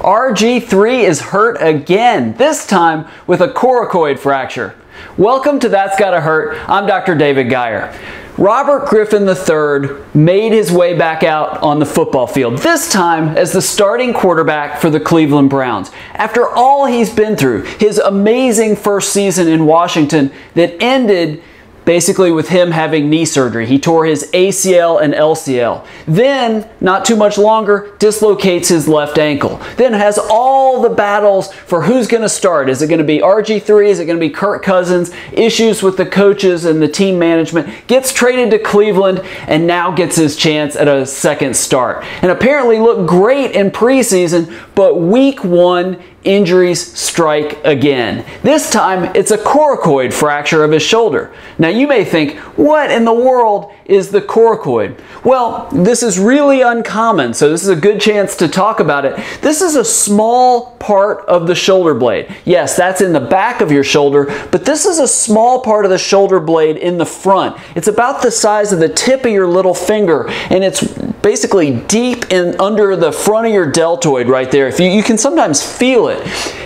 RG3 is hurt again, this time with a coracoid fracture. Welcome to That's Gotta Hurt. I'm Dr. David Geier. Robert Griffin III made his way back out on the football field, this time as the starting quarterback for the Cleveland Browns. After all he's been through, his amazing first season in Washington that ended basically with him having knee surgery. He tore his ACL and LCL. Then, not too much longer, dislocates his left ankle. Then has all the battles for who's going to start. Is it going to be RG3? Is it going to be Kirk Cousins? Issues with the coaches and the team management. Gets traded to Cleveland and now gets his chance at a second start. And apparently looked great in preseason, but week 1, injuries strike again. This time, it's a coracoid fracture of his shoulder. Now, you may think, what in the world is the coracoid? Well, this is really uncommon, so this is a good chance to talk about it. This is a small part of the shoulder blade. Yes, that's in the back of your shoulder, but this is a small part of the shoulder blade in the front. It's about the size of the tip of your little finger, and it's basically deep in under the front of your deltoid right there. If you can sometimes feel it.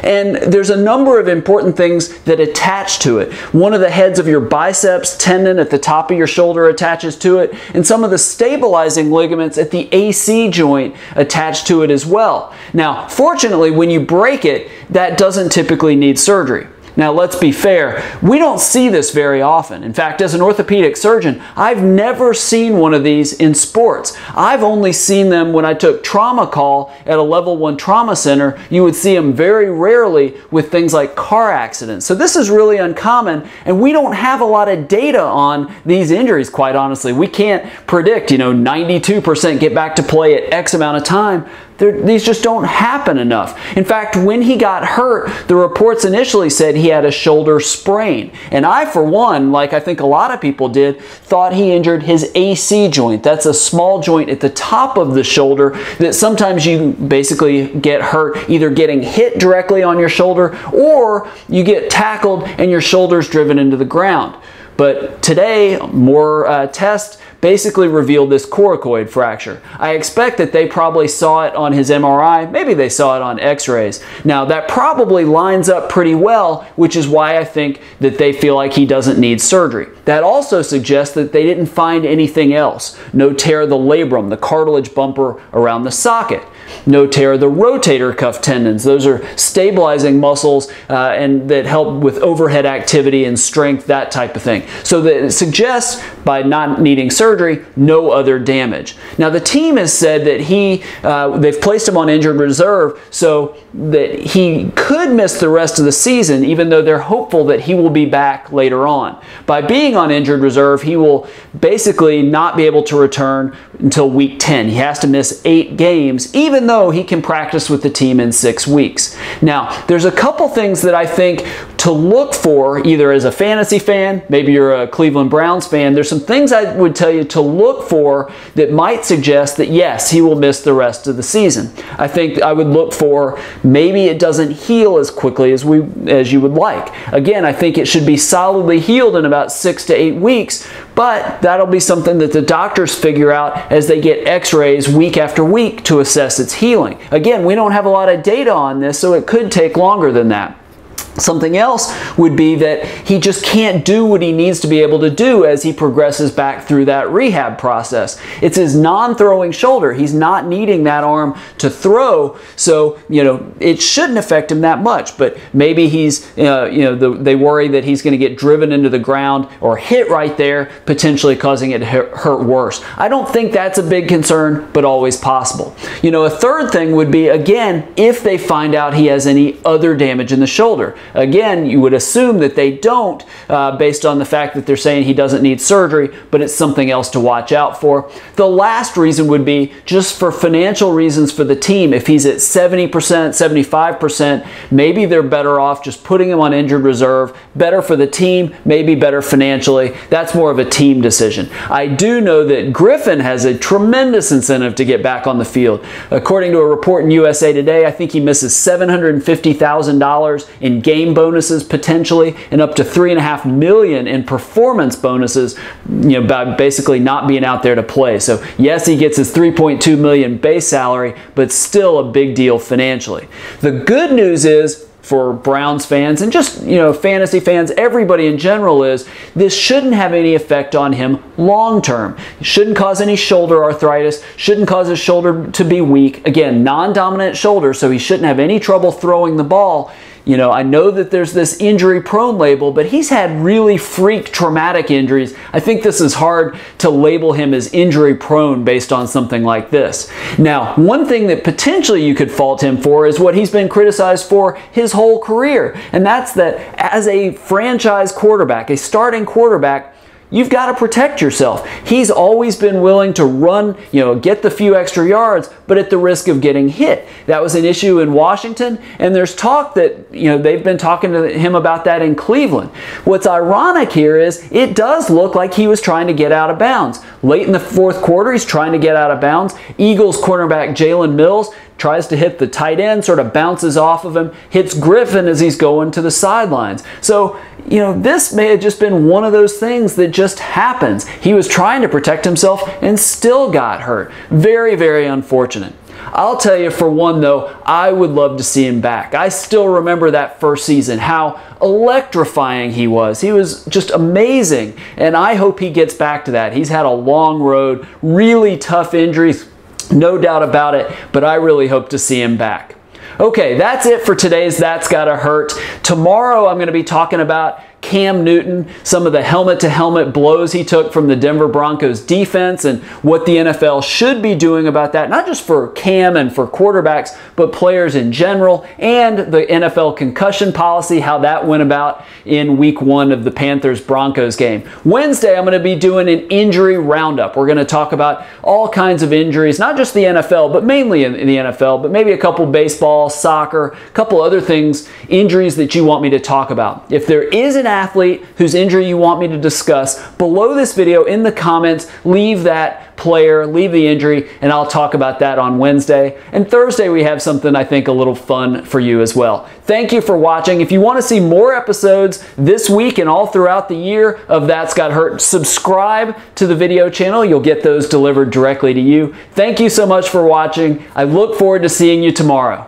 And there's a number of important things that attach to it. One of the heads of your biceps tendon at the top of your shoulder attaches to it, and some of the stabilizing ligaments at the AC joint attach to it as well. Now, fortunately, when you break it, that doesn't typically need surgery. Now, let's be fair, we don't see this very often. In fact, as an orthopedic surgeon, I've never seen one of these in sports. I've only seen them when I took trauma call at a level 1 trauma center. You would see them very rarely with things like car accidents. So this is really uncommon, and we don't have a lot of data on these injuries, quite honestly. We can't predict, 92% get back to play at X amount of time. These just don't happen enough. In fact, when he got hurt, the reports initially said he had a shoulder sprain. And I, for one, like I think a lot of people did, thought he injured his AC joint. That's a small joint at the top of the shoulder that sometimes you basically get hurt either getting hit directly on your shoulder or you get tackled and your shoulder's driven into the ground. But today, more tests basically revealed this coracoid fracture. I expect that they probably saw it on his MRI. Maybe they saw it on x-rays. Now, that probably lines up pretty well, which is why I think that they feel like he doesn't need surgery. That also suggests that they didn't find anything else. No tear of the labrum, the cartilage bumper around the socket. No tear of the rotator cuff tendons. Those are stabilizing muscles and that help with overhead activity and strength, that type of thing. So that it suggests, by not needing surgery, no other damage. Now, the team has said that they've placed him on injured reserve so that he could miss the rest of the season, even though they're hopeful that he will be back later on. By being on injured reserve, he will basically not be able to return until week 10. He has to miss 8 games, even though he can practice with the team in 6 weeks. Now, there's a couple things that I think to look for, either as a fantasy fan, maybe you're a Cleveland Browns fan, there's some things I would tell you to look for that might suggest that yes, he will miss the rest of the season. I think I would look for maybe it doesn't heal as quickly as you would like. Again, I think it should be solidly healed in about 6 to 8 weeks, but that'll be something that the doctors figure out as they get x-rays week after week to assess its healing. Again, we don't have a lot of data on this, so it could take longer than that. Something else would be that he just can't do what he needs to be able to do as he progresses back through that rehab process. It's his non-throwing shoulder. He's not needing that arm to throw, so it shouldn't affect him that much. But maybe he's, they worry that he's going to get driven into the ground or hit right there, potentially causing it to hurt worse. I don't think that's a big concern, but always possible. A third thing would be, again, if they find out he has any other damage in the shoulder. Again, you would assume that they don't based on the fact that they're saying he doesn't need surgery, but it's something else to watch out for. The last reason would be just for financial reasons for the team. If he's at 70%, 75%, maybe they're better off just putting him on injured reserve. Better for the team, maybe better financially. That's more of a team decision. I do know that Griffin has a tremendous incentive to get back on the field. According to a report in USA Today, I think he misses $750,000 in game bonuses potentially, and up to $3.5 million in performance bonuses, you know, by basically not being out there to play. So yes, he gets his $3.2 million base salary, but still a big deal financially. The good news is, for Browns fans and just, you know, fantasy fans, everybody in general, is this shouldn't have any effect on him long term. It shouldn't cause any shoulder arthritis, shouldn't cause his shoulder to be weak. Again, non-dominant shoulder, so he shouldn't have any trouble throwing the ball. You know, I know that there's this injury prone label, but he's had really freak traumatic injuries. I think this is hard to label him as injury prone based on something like this. Now, one thing that potentially you could fault him for is what he's been criticized for his whole career, and that's that as a franchise quarterback, a starting quarterback, you've got to protect yourself. He's always been willing to run, you know, get the few extra yards, but at the risk of getting hit. That was an issue in Washington, and there's talk that, you know, they've been talking to him about that in Cleveland. What's ironic here is it does look like he was trying to get out of bounds. Late in the fourth quarter, he's trying to get out of bounds. Eagles cornerback Jalen Mills tries to hit the tight end, sort of bounces off of him, hits Griffin as he's going to the sidelines. So, you know, this may have just been one of those things that just happens. He was trying to protect himself and still got hurt. Very, very unfortunate. I'll tell you, for one though, I would love to see him back. I still remember that first season, how electrifying he was. He was just amazing, and I hope he gets back to that. He's had a long road, really tough injuries, no doubt about it, but I really hope to see him back. Okay, that's it for today's That's Gotta Hurt. Tomorrow I'm going to be talking about Cam Newton, some of the helmet-to-helmet blows he took from the Denver Broncos defense, and what the NFL should be doing about that, not just for Cam and for quarterbacks, but players in general, and the NFL concussion policy, how that went about in week 1 of the Panthers-Broncos game. Wednesday, I'm going to be doing an injury roundup. We're going to talk about all kinds of injuries, not just the NFL, but mainly in the NFL, but maybe a couple baseball, soccer, a couple other things, injuries that you want me to talk about. If there is an athlete whose injury you want me to discuss, below this video in the comments, leave that player, leave the injury, and I'll talk about that on Wednesday. And Thursday we have something I think a little fun for you as well. Thank you for watching. If you want to see more episodes this week and all throughout the year of That's Got Hurt, subscribe to the video channel. You'll get those delivered directly to you. Thank you so much for watching. I look forward to seeing you tomorrow.